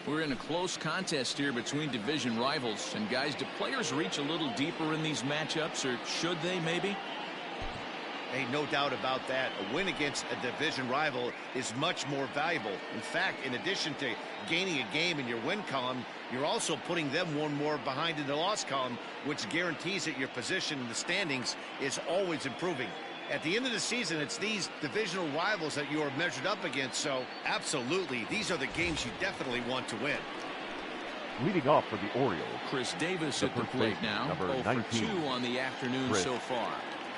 We're in a close contest here between division rivals. And guys, do players reach a little deeper in these matchups, or should they maybe? Hey, no doubt about that. A win against a division rival is much more valuable. In fact, in addition to gaining a game in your win column, you're also putting them one more behind in the loss column, which guarantees that your position in the standings is always improving. At the end of the season, it's these divisional rivals that you are measured up against, so absolutely, these are the games you definitely want to win. Leading off for the Orioles, Chris Davis at the plate now, number 0 for 2 on the afternoon so far.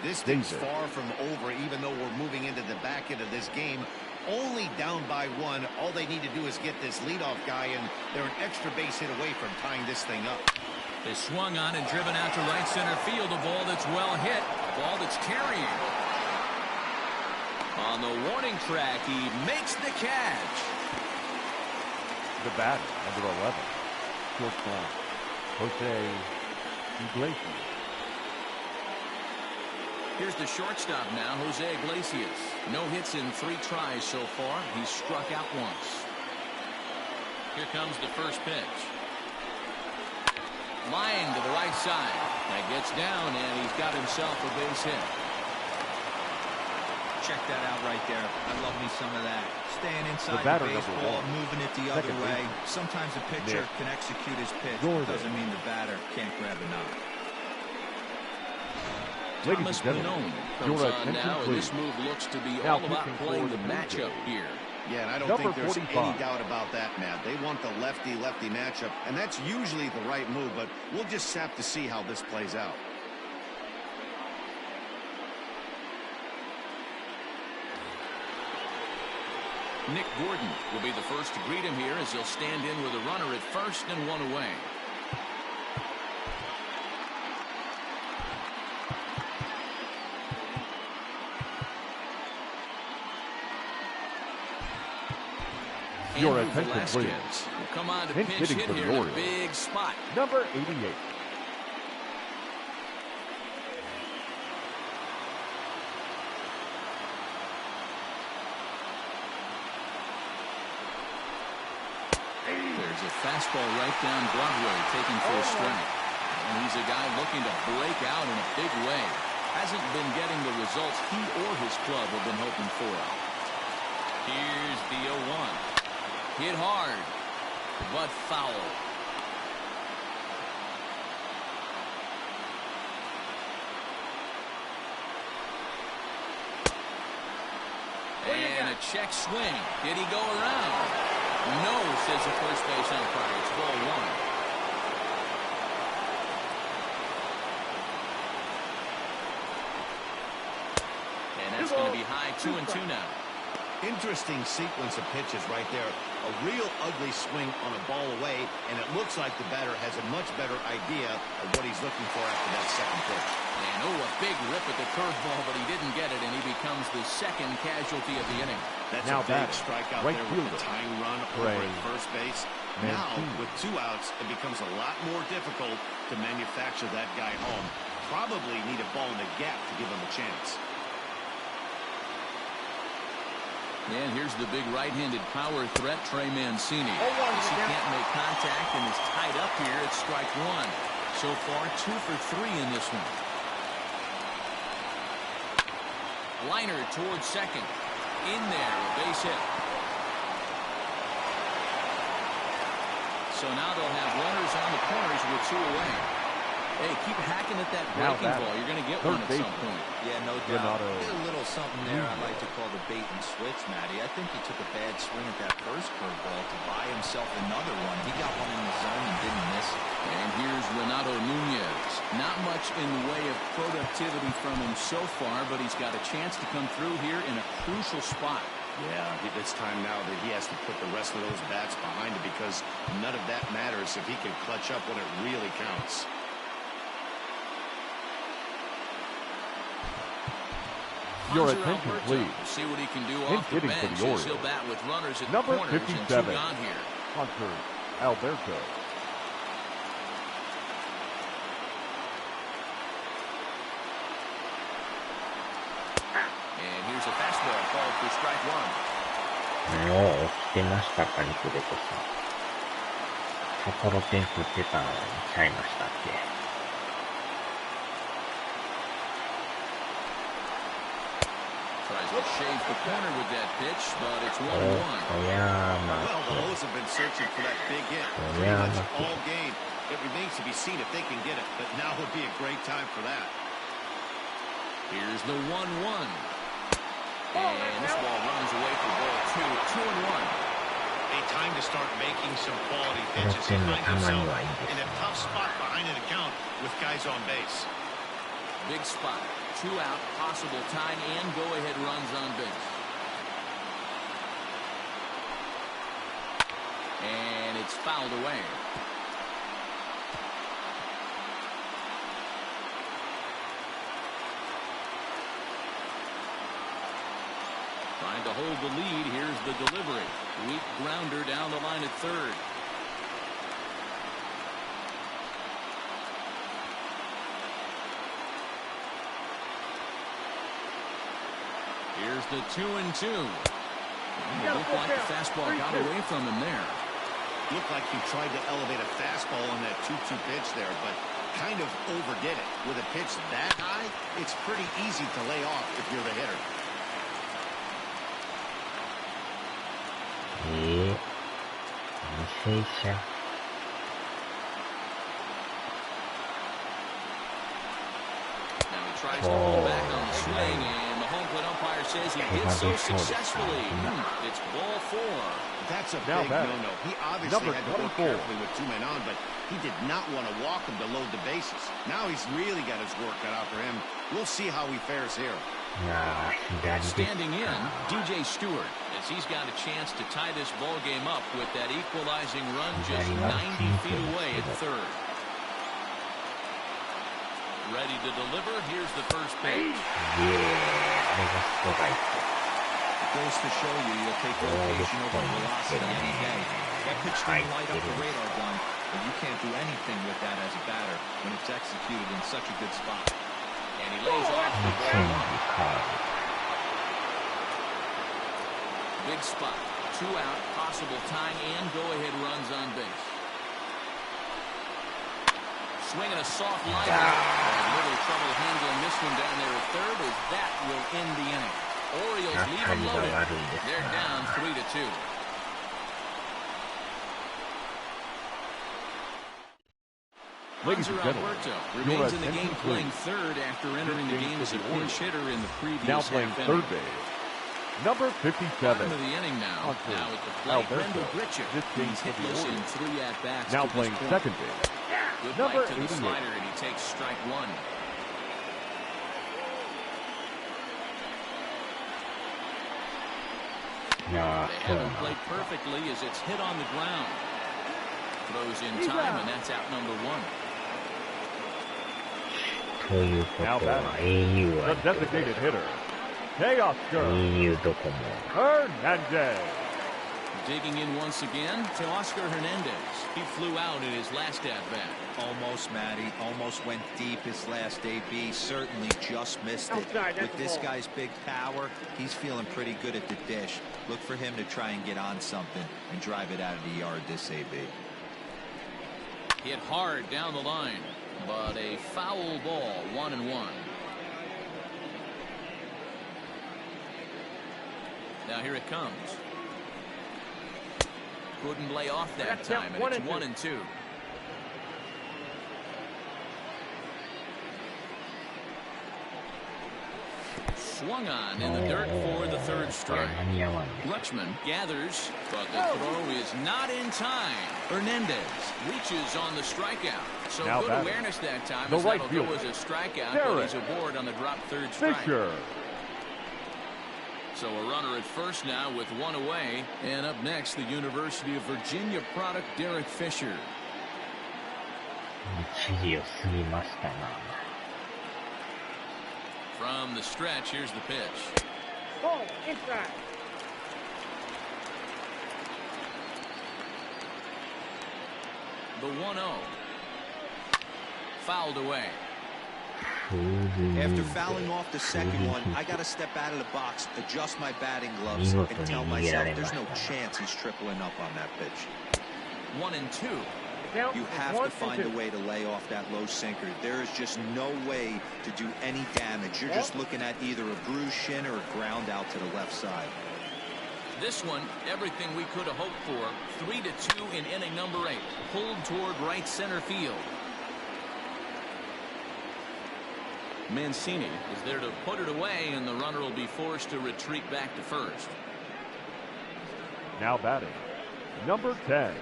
This thing's far from over, even though we're moving into the back end of this game. Only down by 1. All they need to do is get this leadoff guy, and they're an extra base hit away from tying this thing up. They swung on and driven out to right center field. A ball that's well hit. A ball that's carrying. On the warning track, he makes the catch. The batter, number 11, shortstop, Jose Iglesias. Here's the shortstop now, Jose Iglesias. No hits in 3 tries so far. He's struck out once. Here comes the first pitch. Line to the right side. That gets down, and he's got himself a base hit. Check that out right there. I love me some of that. Staying inside the baseball, moving it the other way. Sometimes a pitcher can execute his pitch. Doesn't mean the batter can't grab a knock. Thomas Bonone comes on now, and this move looks to be all about playing the matchup here. Yeah, and I don't think there's any doubt about that, Matt. They want the lefty-lefty matchup, and that's usually the right move, but we'll just have to see how this plays out. Nick Gordon will be the first to greet him here as he'll stand in with a runner at first and 1 away. Your attention, please. Will come on to pinch hit here in a big spot. Number 88. There's a fastball right down Broadway, taking for a strike. And he's a guy looking to break out in a big way. Hasn't been getting the results he or his club have been hoping for. Here's the 0-1. Hit hard, but foul. And a check swing. Did he go around? No, says the first base umpire. It's ball 1. And that's going to be high 2-2 now. Interesting sequence of pitches right there. A real ugly swing on a ball away, and it looks like the batter has a much better idea of what he's looking for after that second pitch. And a big rip at the curveball, but he didn't get it, and he becomes the second casualty of the inning. That's a big strikeout there with the tying run over at first base. Now, with 2 outs, it becomes a lot more difficult to manufacture that guy home. Probably need a ball in the gap to give him a chance. And here's the big right-handed power threat, Trey Mancini. As he can't make contact and is tied up here at strike 1. So far, 2 for 3 in this one. Liner towards second. In there, a base hit. So now they'll have runners on the corners with 2 away. Hey, keep hacking at that breaking ball. You're going to get one at some point. Yeah, no doubt. Did a little something there I like to call the bait and switch, Matty. I think he took a bad swing at that first curveball to buy himself another one. He got one in the zone and didn't miss it. And here's Renato Nunez. Not much in the way of productivity from him so far, but he's got a chance to come through here in a crucial spot. Yeah, it's time now that he has to put the rest of those bats behind him, because none of that matters if he can clutch up when it really counts. Your attention, please. See what he can do off the bench. He'll bat with runners at number the corners 57. And 2 gone here. Hunter Alberto. And here's a fastball called for strike 1. もう来てましたか、肉でこさん。ところてん食ってたのちゃいましたっけ。Tries to shave the corner with that pitch, but it's 1-1. Well, the O's have been searching for that big hit pretty much all game. It remains to be seen if they can get it, but now would be a great time for that. Here's the 1-1. And this ball runs away for ball 2. 2-1. A time to start making some quality pitches. He finds himself in a tough spot behind an account with guys on base. Big spot. 2 out, possible tying and go-ahead runs on base. And it's fouled away. Trying to hold the lead. Here's the delivery. Weak grounder down the line at third. Here's the 2-2. It looked like the fastball got away from him there. Looked like he tried to elevate a fastball on that 2-2 pitch there, but kind of overdid it. With a pitch that high, it's pretty easy to lay off if you're the hitter. Now he tries to pull back on the swing, and the home plate umpire says he did so successfully. It's ball 4. That's a big no-no. He obviously had to work carefully with 2 men on, but he did not want to walk him to load the bases. Now he's really got his work cut out for him. We'll see how he fares here. Standing in, DJ Stewart, as he's got a chance to tie this ball game up with that equalizing run just 90 feet away at third. Ready to deliver. Here's the first pitch. It goes to show you'll take location over velocity any day. That pitch didn't light up the radar gun, but you can't do anything with that as a batter when it's executed in such a good spot. And he lays off the ball. Big spot. 2 out, possible tying and go-ahead runs on base. Swinging a soft line. A little trouble handling this one down there at third, as that will end the inning. Orioles leave them loaded. They're down 3-2. Ladies and gentlemen, remains in the game playing third after entering the game as a pinch hitter in the previous now playing third base. Number 57. Bottom of the inning now. Now at the plate, Brendel Gritchick. He's hitless in 3 at-bats. Now playing second base. Good Number bite to the 88. slider, and he takes strike 1. They haven't played perfectly as it's hit on the ground. Throws in time, and that's out number 1. Now batting, the designated hitter, Teoscar Hernandez. Digging in once again, Teoscar Hernandez. He flew out in his last at-bat. Almost, Matty. Almost went deep his last AB. Certainly just missed it. With this guy's big power, he's feeling pretty good at the dish. Look for him to try and get on something and drive it out of the yard this AB. Hit hard down the line, but a foul ball, 1-1. Now here it comes. Couldn't lay off that time, and it's 1-2. Swung on in the dirt for the third strike. Rutschman gathers, but the throw is not in time. Hernandez reaches on the strikeout. So now good batting, awareness that time. the As right that'll go fielder, as a strikeout, Derek but he's aboard on the drop third strike. Fisher. So a runner at first now with 1 away. And up next, the University of Virginia product, Derek Fisher. From the stretch, here's the pitch. Ball inside. The 1-0. Fouled away. After fouling off the second one, I got to step out of the box, adjust my batting gloves, and tell myself there's no chance he's tripling up on that pitch. 1-2. You have to find a way to lay off that low sinker. There is just no way to do any damage. You're just looking at either a bruised shin or a ground out to the left side. This one, everything we could have hoped for. 3-2 in inning number 8. Pulled toward right center field. Mancini is there to put it away, and the runner will be forced to retreat back to first. Now batting, number 10.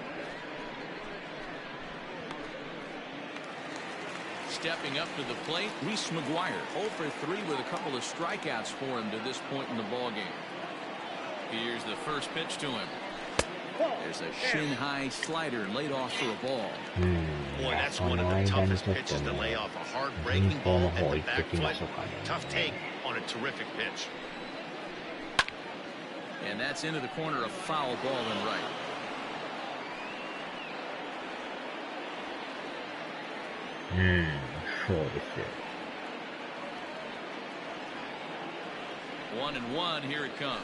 Stepping up to the plate, Reese McGuire, 0 for 3 with a couple of strikeouts for him to this point in the ballgame. Here's the first pitch to him. There's a shin-high slider laid off for a ball. Boy, that's one of the toughest pitches to lay off. A hard breaking ball at the back foot. Tough take on a terrific pitch. And that's into the corner, a foul ball and right. One and one, here it comes.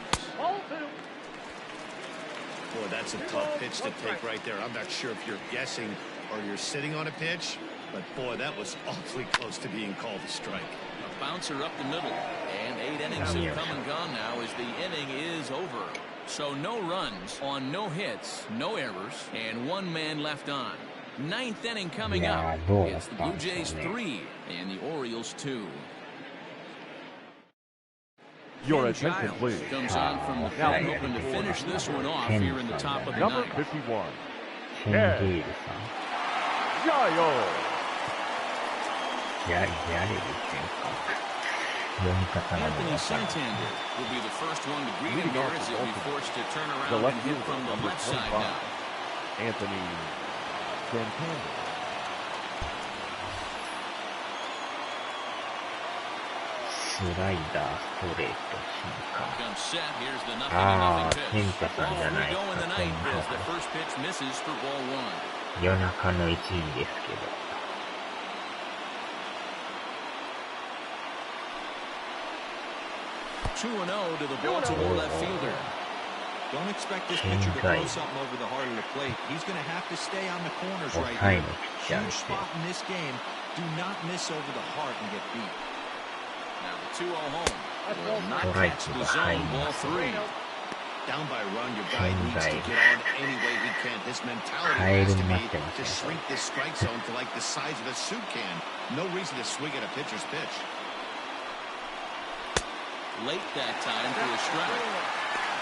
Boy, that's a tough pitch to take right there. I'm not sure if you're guessing or you're sitting on a pitch, but boy, that was awfully close to being called a strike. A bouncer up the middle, and 8 innings have come and gone now as the inning is over. So no runs on no hits, no errors, and 1 man left on. 9th inning coming up. It's the Blue Jays 3 and the Orioles 2. Your attention, please. Comes on from the pen, hoping to finish this one off here in the top of the Number ninth. 51. Ken Giles. Anthony Santander will be the first one to greet him here as he'll be forced to turn around and hit from the left side now. Anthony Santander. Comes set. Here's the nothing pitch. Ball 3 go in the ninth as the first pitch misses for ball 1. 夜中の1時ですけど。2-0 to the Baltimore left fielder. Don't expect this pitcher to throw something over the heart of the plate. He's going to have to stay on the corners right here. Huge spot in this game. Do not miss over the heart and get beat. Now the 2-0 home. Will not catch the zone. Ball 3. Down by a run, your guy needs to get on any way he can. His mentality has to be to shrink this strike zone to like the size of a soup can. No reason to swing at a pitcher's pitch. Late that time for a strike.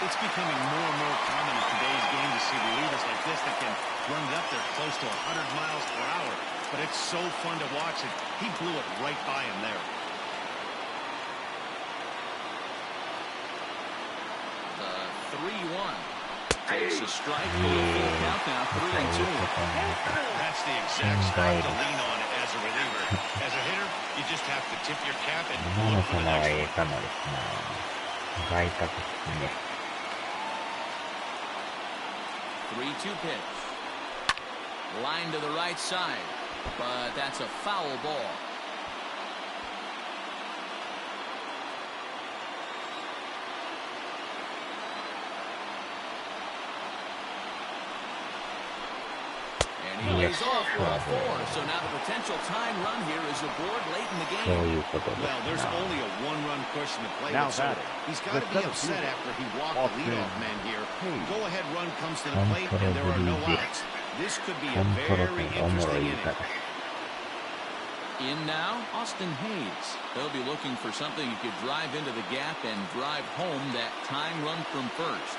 It's becoming more and more common in today's game to see relievers like this that can run it up there close to 100 miles per hour. But it's so fun to watch it. He blew it right by him there. The 3-1. Takes a strike for a full count now, 3-2. That's the exact spot to lean on as a reliever. As a hitter, you just have to tip your cap and look for the next one. 3-2 pitch. Line to the right side, but that's a foul ball. And he lays off ball 4, so now the potential tying run here is aboard late in the game. Well, there's only a 1-run push in the plate, so he's got to be upset after he walked the leadoff man here. Go-ahead run comes to the plate, and there are no outs. This could be a very interesting inning. In now, Austin Hayes. They'll be looking for something he could drive into the gap and drive home that tying run from first.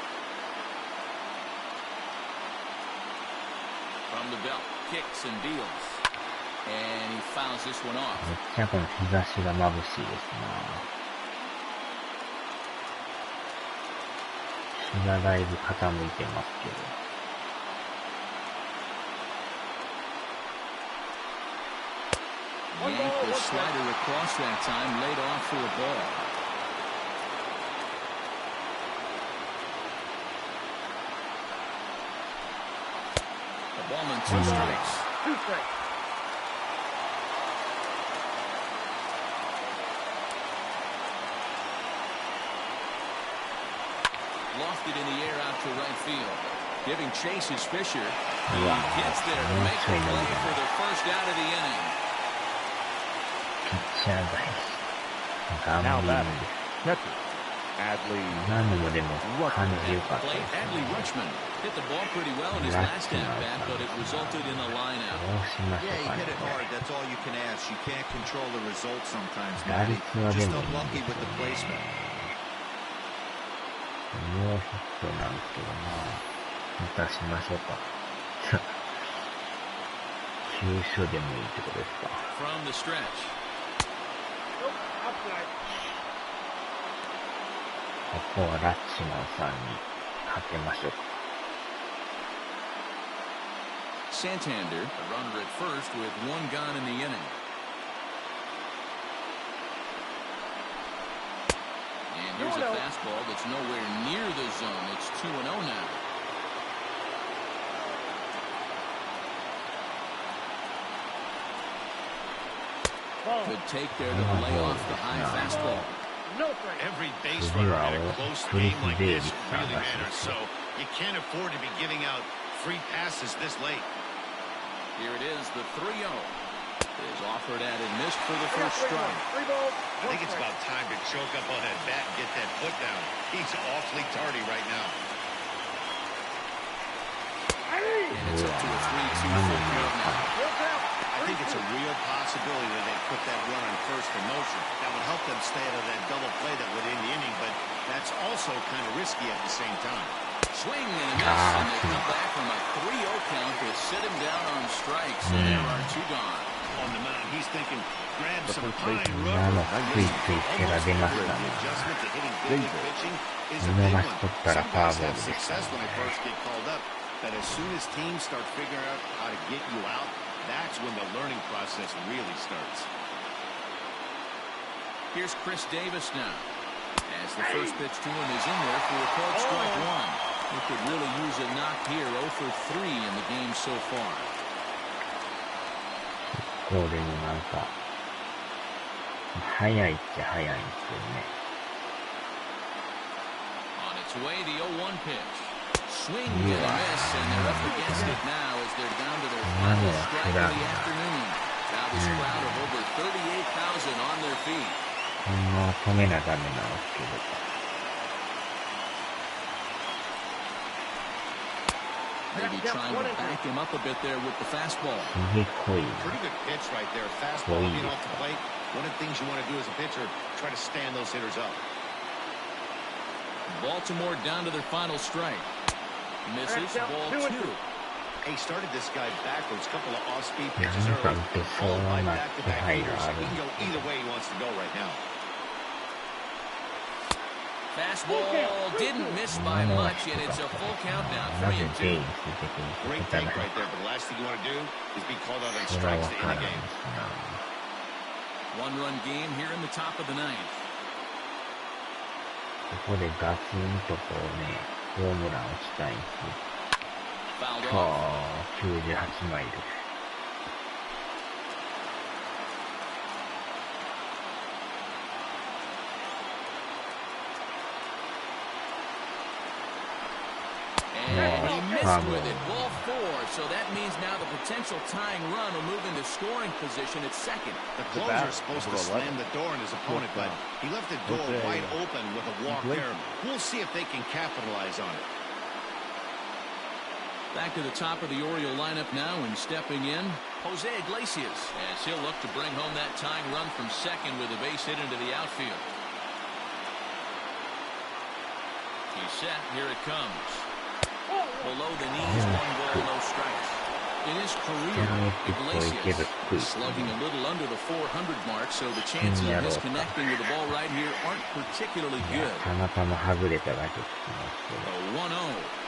From the belt, kicks and deals. And he fouls this one off. めっちゃこの日差しが眩しいですな。日がだいぶ傾いてますけど。Yanked the slider across that time, laid off for a ball. The ballman 2 strikes. 2 strikes. Lofted in the air out to right field. Giving chase is Fisher. He gets there to make the play for the first out of the inning. ピッチャー返し。頑 Now 張り batting, です。 catcher, Adley 今のもでも感じ良かった Plate です Adley ね。 Rutschman hit the ball pretty well in his last at bat, but it resulted in a line ど out. うしましょ Yeah, う he かね hit it これ。 hard. That's all you can ask. You can't control the result sometimes, 打 Matty. 率はで Just もいいん unlucky です with the よ placement. ね。ノーヒットなんですけど、またしましょうか。急所でもいいってことですか。From the stretch. Nope, outside. ここはラッチマンさんにかけましょうか。Santander, a runner at first with one gone in the inning. And here's a fastball that's nowhere near the zone. It's 2-0 now. Ball. Good take there to lay off the high fastball. No strike. Every base runner in a close game like this really matters, so you can't afford to be giving out free passes this late. Here it is, the 3-0. Is offered at and missed for the We got first 3 balls. strike. 3 balls. I think it's about time to choke up on that bat and get that foot down. He's awfully tardy right now. And it's up to a 3-2 full count now. I think it's a real possibility that they put that run on first in motion. That would help them stay out of that double play that would end the inning, but that's also kind of risky at the same time. Swing and a miss, and they come back from a 3-0 count to sit him down on strikes, and there are 2 gone. On the mound, he's thinking, grab The some first pine baseman rubber. now three手が出ましたね。 The adjustment to hitting big league pitching is a 見 big 逃 one. し取ったら Some フォア guys ボー have ルでした success when they ね。 first get called up, but as soon as teams start figuring out how to get you out, that's when the learning process really starts. Here's Chris Davis now. As the first pitch to him is in there for a called strike 1. He could really use a knock here, 0 for 3 in the game so far. こうでもなんか、早いっちゃ早いんですけどね。 On its way, the 0-1 pitch. Swing and a miss, and they're up against it now as they're down to their final strike of the afternoon. Now this crowd of over 38,000 on their feet. こんな止めなダメなんですけど。 Maybe trying to back him up a bit there with the fastball. すげえ濃いな。 Pretty good pitch right there. Fastball being off the plate. One of the things you want to do as a pitcher, try to stand those hitters up. Baltimore down to their final strike. Misses, ball 2. He started this guy backwards. Couple of off-speed な pitches んか early. 打てそう Followed by な気 back-to-back 配 heaters. がある He ん can で go すけ either ど。 way he wants to go right now. Fastball didn't miss by much, and it's a full count now, なぜ 3-2. デイビス出てくる Great ことだ take な。 right there, but the last thing you want to do is be called out on それは strikes わ to か end らん the で game. すな。 One-run game here in the top of the ninth. ここでガツンとこうね、ホームランを打ちたいんです。 Fouled は off. あ、98マイル。 And he missed with it, ball 4. So that means now the potential tying run will move into scoring position at second. The closer is supposed to slam the door on his opponent, but he left the door wide open with a walk there. We'll see if they can capitalize on it. Back to the top of the Oriole lineup now, and stepping in, Jose Iglesias, as he'll look to bring home that tying run from second with a base hit into the outfield. He's set. Here it comes. Below the knees, 1 ball, no strikes. In his career, Iglesias is slugging a little under the 400 mark, so the chances of his connecting with the ball right here aren't particularly good. たまたまはぐれただけ聞きますけど。 A 1-0.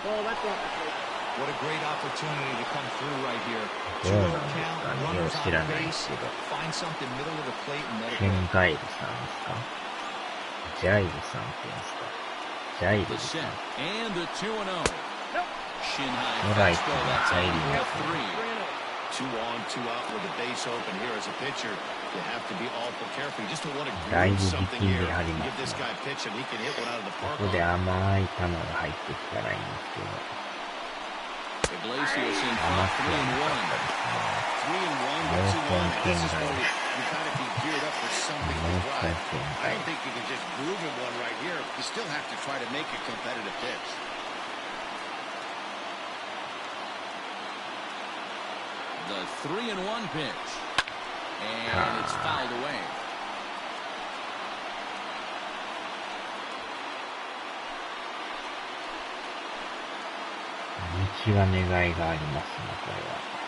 Oh, that's off the plate. What a great opportunity to come through right here. どう 2-0 なんです count, かね。よ runners う on 知らないで base. すけど。 Find something middle of the plate and let it ケ go. ンガイルさんですか。ジャイルさんって言うんですか。ジャイル The さ set ん。 and the 2-0. Shin high ドライ fastball. トが That's 入り out ま for すね。 3. 2 on, 2 out with the base open here as a pitcher. You have to be awful careful. You just don't want to だい groove ぶ something 力ん here. ではりま Give す this ね。 guy a pitch and he can hit one out of the こ park. こで甘い球が入ってきたらいいんですけど。 2-0. Palacios in front, 3-1. 3-1, but 2-1. This is where you gotta be geared up for something to drive. I don't think you can just groove in one right here. You still have to try to make a competitive pitch. The 3-1 pitch. And it's fouled away.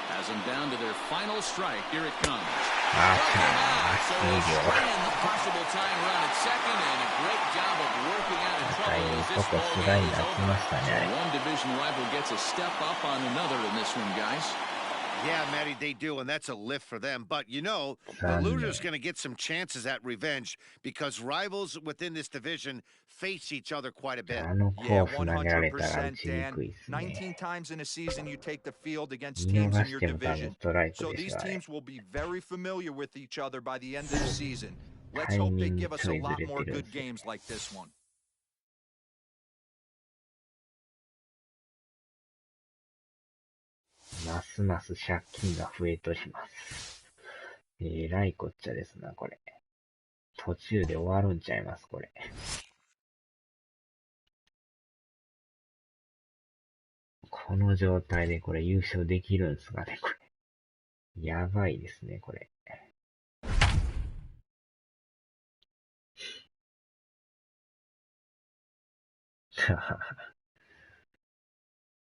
Has them down to their final strike. Here it comes. So a swing, the possible tying run at second, and a great job of working out of trouble as this ball game is over. So one division rival gets a step up on another in this one, guys. Yeah, Matty, they do, and that's a lift for them. But, you know, the loser's going to get some chances at revenge because rivals within this division face each other quite a bit. Yeah, 100%, Dan. 19 times in a season you take the field against teams in your division. So these teams will be very familiar with each other by the end of the season. Let's hope they give us a lot more good games like this one. ますます借金が増えとります。えらいこっちゃですな、これ。途中で終わるんちゃいます、これ。この状態でこれ優勝できるんすかね、これ。やばいですね、これ。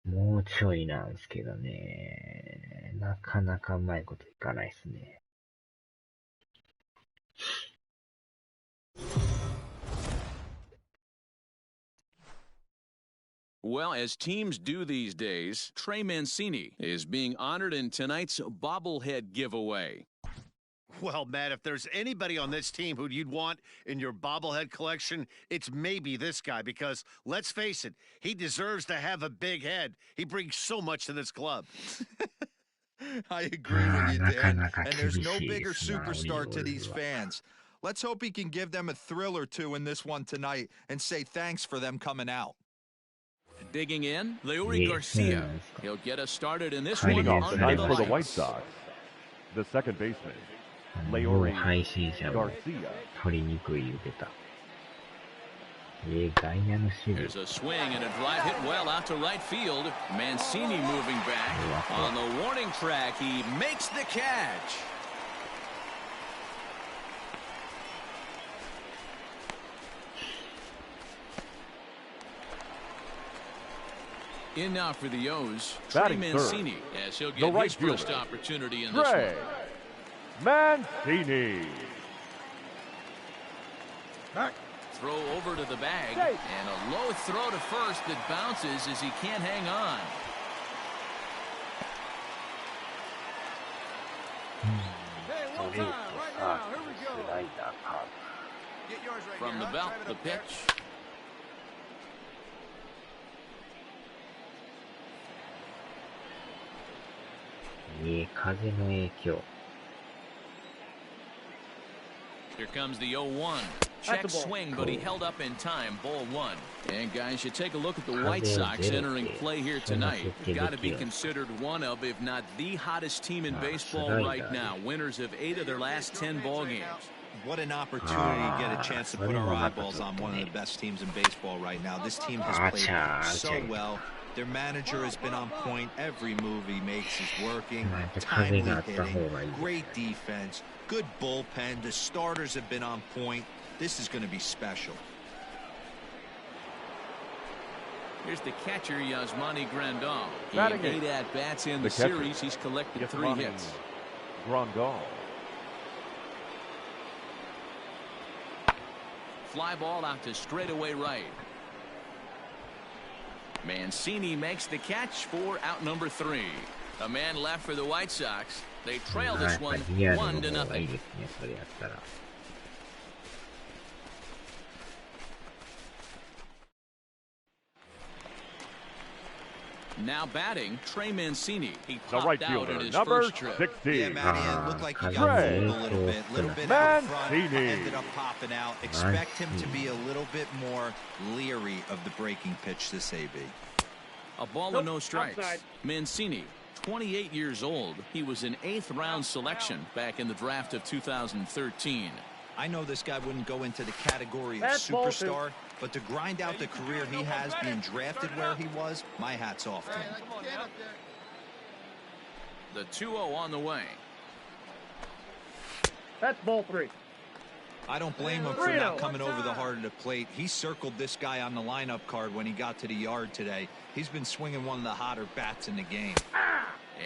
もうちょいなんすけどね。なかなかうまいこといかないっすね。Well, as teams do these days, Trey Mancini is being honored in tonight's bobblehead giveaway. Well, Matt, if there's anybody on this team who you'd want in your bobblehead collection, it's maybe this guy because, let's face it, he deserves to have a big head. He brings so much to this club. I agree with you, Dan. And there's no bigger superstar to these fans. Let's hope he can give them a thrill or two in this one tonight and say thanks for them coming out. Digging in, Leury Garcia. He'll get us started in this one. Leading off the ninth for the White lights. Sox, the second baseman, Leury Garcia. 取りにくい言うてた。外野の守備。 There's a swing and a drive hit well out to right field. Mancini moving back. On the warning track, he makes the catch. In now for the O's, Trey Mancini, as he'll get his first opportunity in this one. Mancini. Throw over to the bag, and a low throw to first that bounces as he can't hang on. Hey, one time, right now, here we go. Get yours right From the belt, the pitch. Here comes the 0-1. Check swing, but he held up in time. Ball one. And guys, you take a look at the White Sox entering play here tonight. Got to be considered one of, if not the hottest team in baseball right now. Winners of 8 of their last 10 ball games. What an opportunity to get a chance to put our eyeballs on one of the best teams in baseball right now. This team has played so well. Their manager has been on point. Every move he makes is working. Timely hitting, great defense, good bullpen. The starters have been on point. This is going to be special. Here's the catcher, Yasmani Grandal. He had 8 at-bats in the series. He's collected 3 hits. Grandal. Fly ball out to straightaway right. Mancini makes the catch for out number 3. A man left for the White Sox. They trail this one 1-0. Now batting, Trey Mancini. He popped out in his first trip. 60. Yeah, Matty, it looked like he got fooled a little bit out front. Ended up popping out. Expect him to be a little bit more leery of the breaking pitch this AB. A ball and no strikes. Mancini, 28 years old. He was an 8th round selection back in the draft of 2013. I know this guy wouldn't go into the category of superstar, but to grind out the career he has being drafted where he was, my hat's off to him. The 2-0 on the way. That's ball 3. I don't blame him for not coming over the heart of the plate. He circled this guy on the lineup card when he got to the yard today. He's been swinging one of the hotter bats in the game.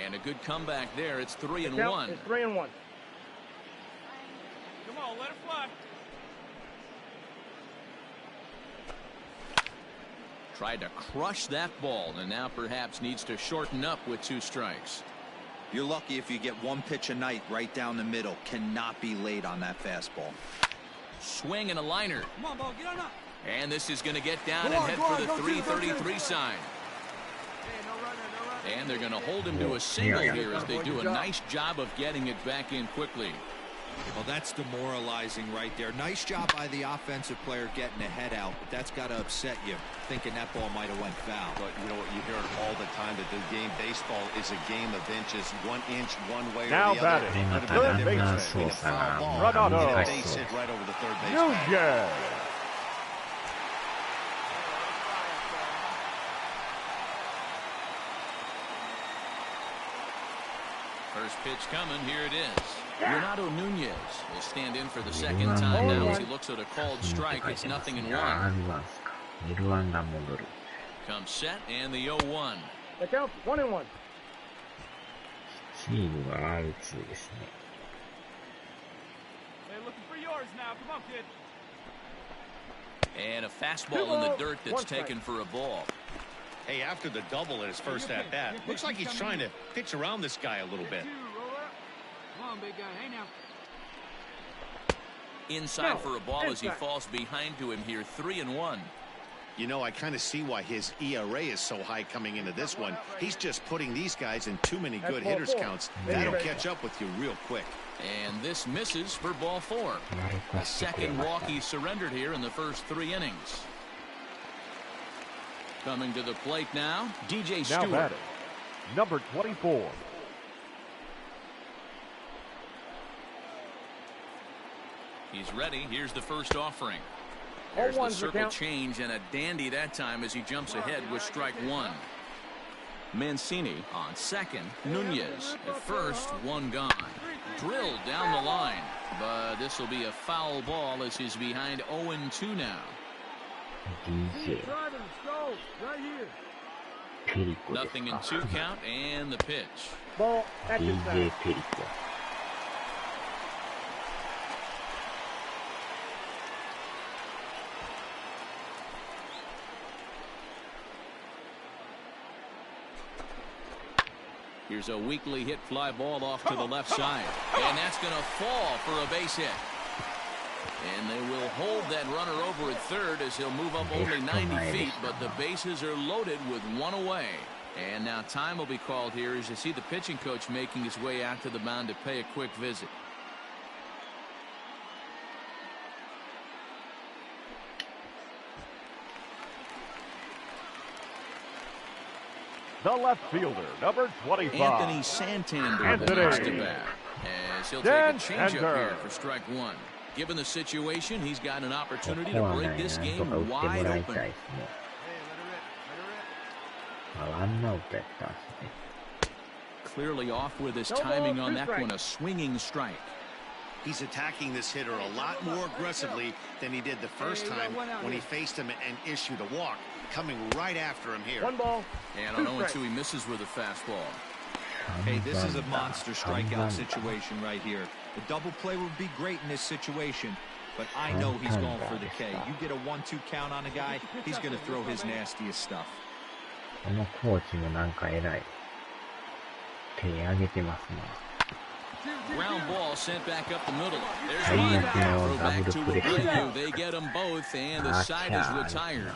And a good comeback there. It's 3-1. It's 3-1. Come on, let it fly. Tried to crush that ball, and now perhaps needs to shorten up with 2 strikes. You're lucky if you get 1 pitch a night right down the middle. Cannot be late on that fastball. Swing and a liner. Come on, ball, get on up. And this is going to get down and head for the 333 sign. And they're going to hold him to a single here as they do a nice job of getting it back in quickly. Well, that's demoralizing right there. Nice job by the offensive player getting the head out, but that's got to upset you, thinking that ball might have went foul. But you know what, you hear it all the time that the game baseball is a game of inches, 1 inch one way Now or the other. batting, Could have third been a difference baseman. between a foul ball Ronaldo. and a base hit right over the third base. Nunez. First pitch coming. Here it is. Ronaldo Nunez will stand in for the second time now as he looks at a called strike. It's 0-1. L1 が戻る。 Comes set and the 0-1. The count 1-1. チームが R2 ですね。 They're looking for yours now. Come on, kid. And a fastball in the dirt that's taken for a ball. Hey, after the double at his first at bat, looks like he's trying to pitch around this guy a little bit. Come on, big guy. Hey, now. Inside for a ball as he falls behind to him here. 3-1. You know, I kind of see why his ERA is so high coming into this one. He's just putting these guys in too many good hitters counts. That'll catch up with you real quick. And this misses for ball 4. A second walk he surrendered here in the first 3 innings. Coming to the plate now, DJ Now Stewart. batting, number 24. He's ready. Here's the first offering. There's the 0-1's the circle count. change and a dandy that time as he jumps ahead with strike 1. Mancini on second. Nunez at first. 1 gone. Drilled down the line. But this will be a foul ball as he's behind 0-2 now. DJ ペリコです Nothing in か。 2 count and the pitch. Ball at his DJ side. ペリコ。 Here's a weakly hit fly ball off to the left side. And that's going to fall for a base hit. And they will hold that runner over at third as he'll move up only 90 feet. But the bases are loaded with 1 away. And now time will be called here as you see the pitching coach making his way out to the mound to pay a quick visit. The left fielder, number 25. Anthony Santander the next to bat. As he'll take a changeup here for strike 1. Given the situation, he's got an opportunity to break this game wide open. ワンアウトやったんですね。 Clearly off with his timing on that one, a swinging strike. He's attacking this hitter a lot more aggressively than he did the first time when he faced him and issued a walk. Coming right after him here. 1 ball. And on 0-2, he misses with a fastball. Hey, this is a monster strikeout situation right here. The double play would be great in this situation, but I know he's going for the K. You get a 1-2 count on a guy, he's going to throw his nastiest stuff. このコーチもなんか偉い。手上げてますね。 Ground ball sent back up the middle. There's 最 one. 悪の Throw ダ back ブル to プレー。 Abreu. They get them both, and the side is retired.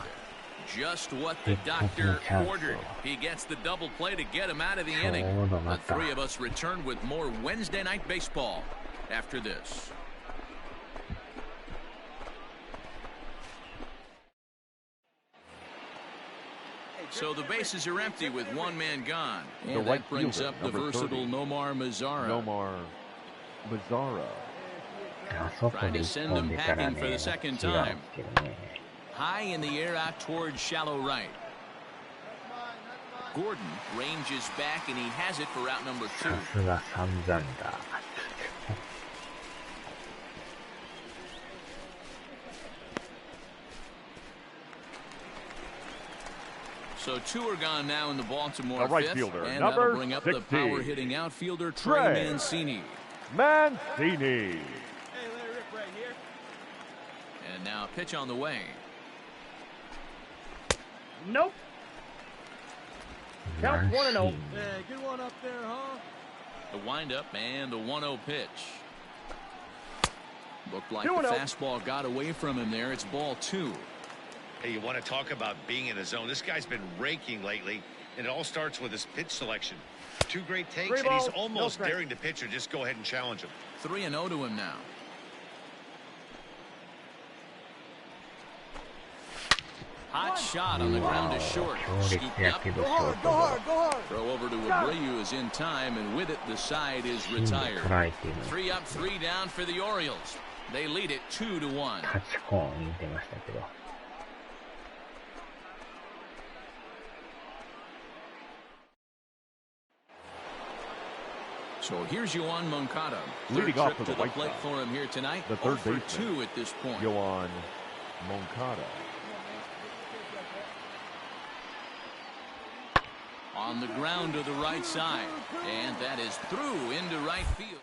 Just what the doctor ordered. He gets the double play to get him out of the inning. The 3 of us return with more Wednesday night baseball after this. So the bases are empty with one man gone. The And right that brings fielder, up the number versatile 30. Nomar Mazara. Nomar Mazara. あそこで一本出たらね、違うんですけどね。 High in the air out towards shallow right. Gordon ranges back and he has it for out number 2. さすが散々だ。So 2 are gone now in the Baltimore The right fifth, fielder, and number that'll bring up the 16. power hitting outfielder Trey Mancini. Mancini. Hey, let it rip right here. And now pitch on the way. Nope. Count 1-0. Hey, good one up there, huh? The windup and the 1-0 pitch. Looked like 2-0. the fastball got away from him there. It's ball 2. Hey, you want to talk about being in the zone? This guy's been raking lately, and it all starts with his pitch selection. 2 great takes, 3 and he's balls, no almost strike. daring the pitcher. Just go ahead and challenge him. 3-0 to him now. Hot shot on the ground to short. 強烈 Scooped や up. けどシ Go ョー hard, ト go ゴロ hard, go hard. Throw over to Abreu is in time, and with it, the side is 芯で retired. 捉えてる 3 up, 3 down for the Orioles. They lead it 2-1. タッチコーン言ってましたけど。So here's Yoan Moncada. Leading Third off trip to to the the White plate Sox. for him here tonight. The 0 third for baseman. 2 at this point. Yoan Moncada. On the ground to the right side. And that is through into right field.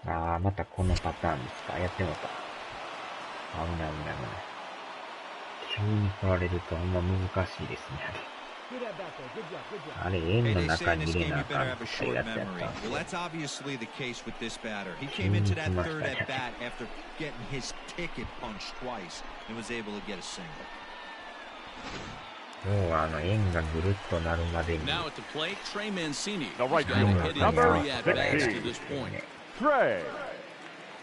ああ、またこのパターンですか。やってもうた。危ない危ない危ない。急に来られるとあんま難しいですね。 Do that back there. Good job, good job. あれ、 Hey, 円の they 中 say in に this 入れ game な you あか better ん have a って short やつやった memory. んです Well, よ。 that's obviously the case with this batter. He came into that third at bat after getting his ticket punched twice and was able to get a single. 要は円がぐるっとなるまでに Now at the plate, Trey Mancini. The right He's got fielder, a hit in number 3 at-bats 16. to this point. Trey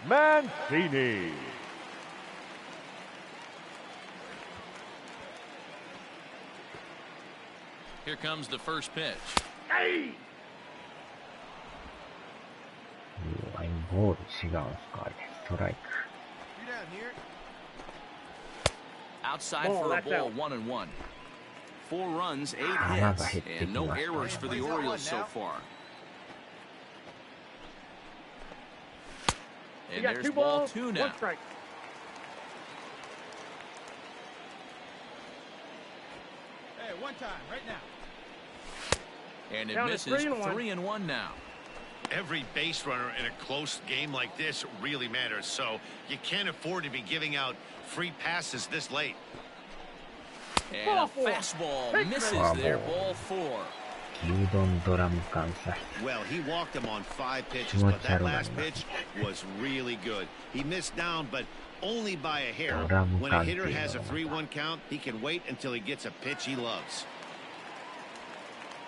Mancini. Here comes the first pitch. ボール違うんすかあれ。ストライク。 You down here? Outside Ball, for a that's ball, out. 1-1. 4 runs, 8 Another hits, hit and no taken. errors for the Orioles so far. You And got there's 2 ball balls, 2 1 now. strike. Hey, one time, right now. And it Down to misses 3-1. 3-1 now. Every base runner in a close game like this really matters, so you can't afford to be giving out free passes this late. And Ball a 4. fastball Take misses that. there, ball 4. 牛丼ドラム缶さ。 Well, he walked him on 5 pitches, but that last pitch was really good. He missed down, but only by a hair. When a hitter has a 3-1 count, he can wait until he gets a pitch he loves.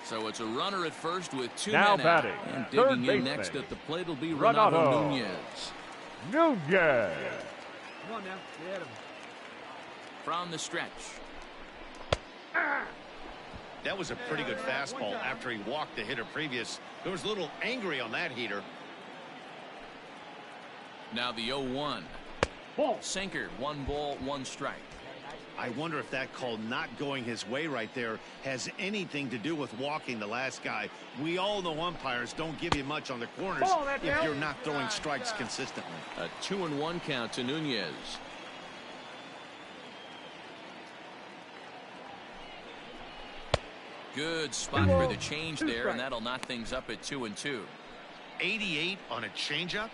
So it's a runner at first with 2 Now men out. batting, And third digging in baseman, next at the plate will be Renato Renato Nunez. Nunez. Come on now, get ahead of him. From the stretch. That was a pretty good fastball after he walked the hitter previous. There was a little angry on that heater. Now the 0-1. Ball. Sinker, 1 ball, 1 strike. I wonder if that call not going his way right there has anything to do with walking the last guy. We all know umpires don't give you much on the corners Ball, that's if out. you're not throwing strikes consistently. A 2-1 count to Nunez. Good spot for the change there, and that'll knock things up at 2-2. 88 on a changeup?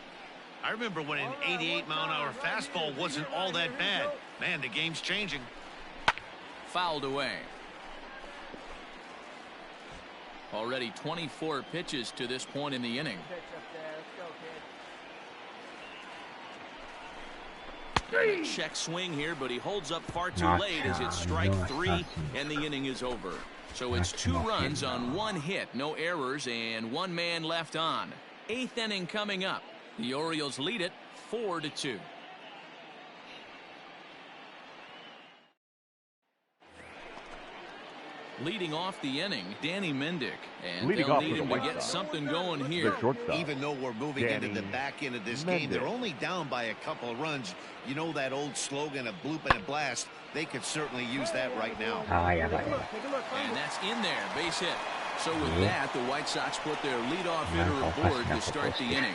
I remember when an 88-mile-an-hour fastball wasn't all that bad. Man, the game's changing. Fouled away. Already 24 pitches to this point in the inning. Pitch up there. Let's go, kid. Check swing here, but he holds up far too Not late as it's sure. strike No 3, assassin. and the inning is over. So it's Not 2 sure. runs on 1 hit, no errors, and 1 man left on. 8th inning coming up. The Orioles lead it 4-2. Leading off the inning, Danny Mendick. And Leading they'll off need for the him to White get Sox, something going the here. shortstop, Even though we're moving into the Danny back end of this game, they're Mendick. only down by a couple of runs. You know that old slogan, a bloop and a blast. They could certainly use that right now. ああ、やばいやばい。 And that's in there, base hit. So with Yeah. that, the White Sox put their leadoff hitter aboard to start the inning.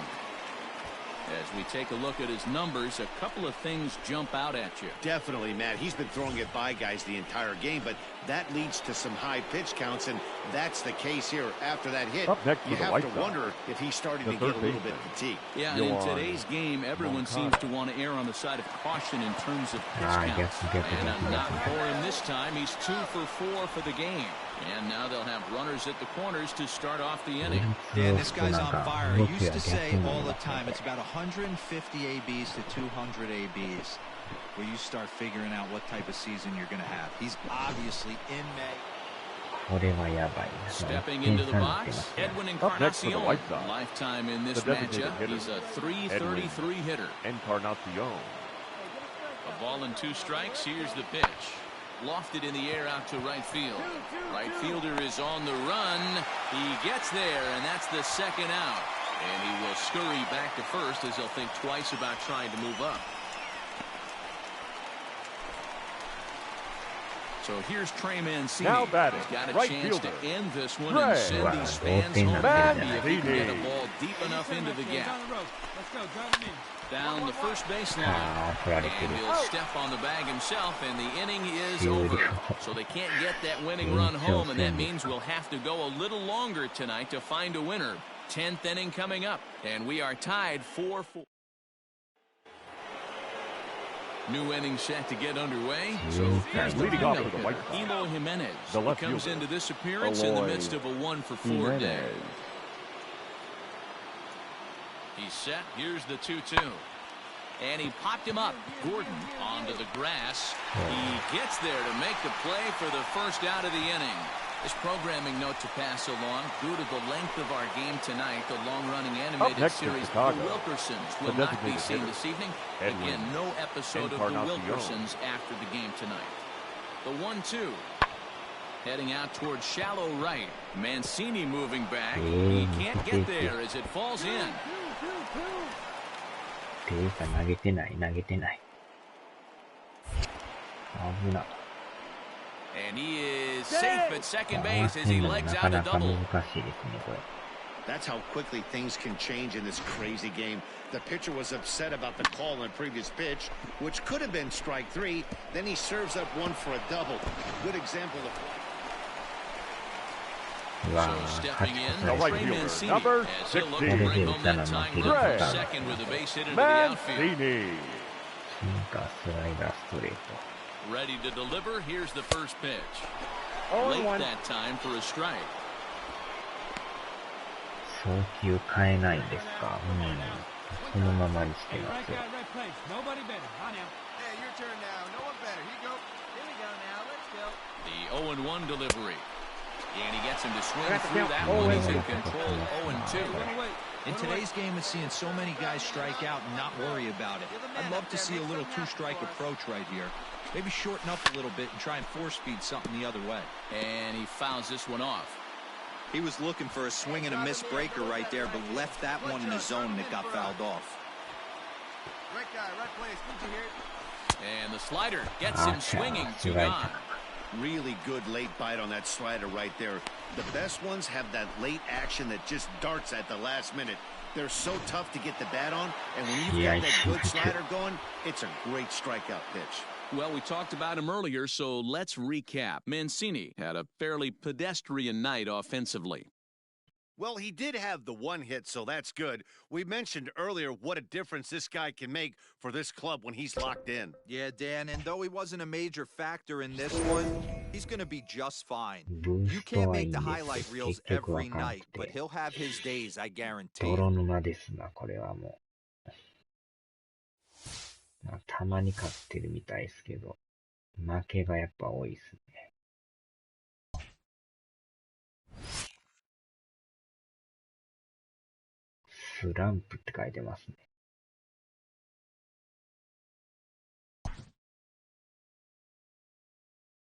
As we take a look at his numbers, a couple of things jump out at you. Definitely, Matt. He's been throwing it by guys the entire game, but that leads to some high pitch counts, and that's the case here. After that hit, Up next you for the have White to Sox, wonder if he's starting the to get a third little bit baseman. fatigued. Yeah, and in Yohan today's game, everyone seems to want to err on the side of caution in terms of pitch Ah, counts. yes, And not for him this time. He's 2 for 4 for the game. And now they'll have runners at the corners to start off the inning. And this guy's on fire. I used to say all the time, it's about 150 ABs to 200 ABs where you start figuring out what type of season you're going to have. He's obviously in May. これはやばいな。 Stepping 1 点 into the 差になって box, ますね。 Edwin Up next for the Encarnacion. White Sox, Lifetime in this the designated matchup. hitter, He's a 333 hitter. Encarnacion. A ball and 2 strikes. Here's the pitch. Lofted in the air out to right field. Right fielder is on the run. He gets there, and that's the second out. And he will scurry back to first as he'll think twice about trying to move up. So here's Trey Mancini. Now batting, He's got a right chance fielder, to end this one Trey. and send these fans home Mancini. happy if he can get a ball deep enough into the gap. Down the road. Let's go. Drive him in. Down the first baseline. ああ、取られ And てる。 he'll step on the bag himself, and the inning is Beautiful. over. So they can't get that winning run home, and that means we'll have to go a little longer tonight to find a winner. 10th inning coming up, and we are tied 4-4. New inning set to get underway. So here's the Leading off cleanup for the White hitter, Sox, Eloy Jimenez. the He left comes fielder, into this appearance in the Eloy midst of a 1-for-4 day. Jimenez. He's set. Here's the 2-2. And he popped him up. Gordon onto the grass. He gets there to make the play for the first out of the inning. This programming note to pass along. Due to the length of our game tonight, the long-running animated next is series The Chicago, Wilkersons the will not be designated seen hitter, this evening. Edwin Again, no episode of The Encarnacion. Wilkersons after the game tonight. The 1-2. Heading out towards shallow right. Mancini moving back. He can't get there as it falls in. ていうか、投げてない。危ない。 And he is safe at second 合わ base せ as る he のも legs な out か a なか double. 難しいですね、これ。 That's how quickly things can change in this crazy game. The pitcher was upset about the call on the previous pitch, which could have been strike 3. Then he serves up one for a double. Good example of... うわ So ぁ、 stepping 勝 in, ち right Trey fielder, Mancini number as he'll look to 16. bring home that tying run Trey from second with a base hit into the outfield. Mancini. シンカー、スライダー、ストレート。 Ready to deliver. Here's the first pitch. 0-1. Late that time for a strike. 送球変えないんですか。そのままにしてま Right すよ。 guy, right place. Nobody better. On now. Hey, your turn now. No one better. Here you go. Here we go now. Let's go. The 0-1 delivery. And he gets him to swing through that one. He's in control. 0-2. In today's game, it's seeing so many guys strike out and not worry about it. I'd love to see a little 2-strike approach right here. Maybe shorten up a little bit and try and force-feed something the other way. And he fouls this one off. He was looking for a swing and a miss breaker right there, but left that one in the zone and it got fouled off. Right guy, right place. Did you hear it? And the slider gets him swinging. 2 gone. Really good late bite on that slider right there. The best ones have that late action that just darts at the last minute. They're so tough to get the bat on, and when you've got that good slider going, it's a great strikeout pitch. Well, we talked about him earlier, so let's recap. Mancini had a fairly pedestrian night offensively. Well, he did have the one hit, so that's good. We mentioned earlier what a difference this guy can make for this club when he's locked in. Yeah, Dan, and though he wasn't a major factor in this one, he's going to be just fine. ブー You スト can't はいいん make で the す highlight けど、 reels 結局わ every かんな night, く but て。 he'll have his days, I guarantee. 泥沼ですな、これはもう。まあ、たまに勝ってるみたいですけど、負けがやっぱ多いですね。スランプって書いてますね。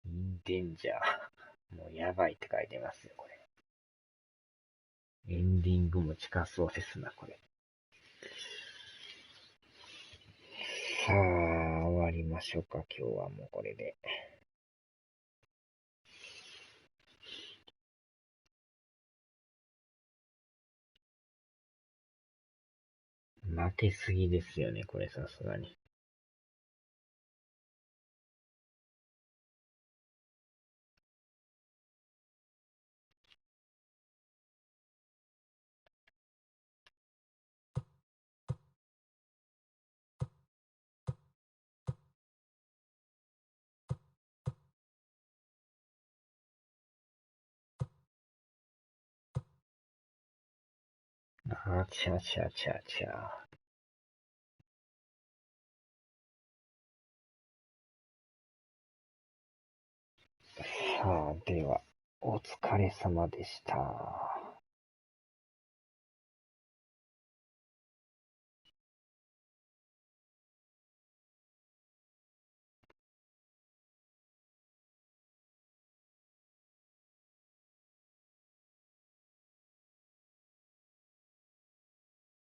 インデンジャー。もうやばいって書いてますよ、これ。エンディングも近そうですな、これ。さあ、終わりましょうか、今日はもうこれで。待てすぎですよね、これさすがに。あちゃちゃちゃちゃ。さあ、では、お疲れ様でした。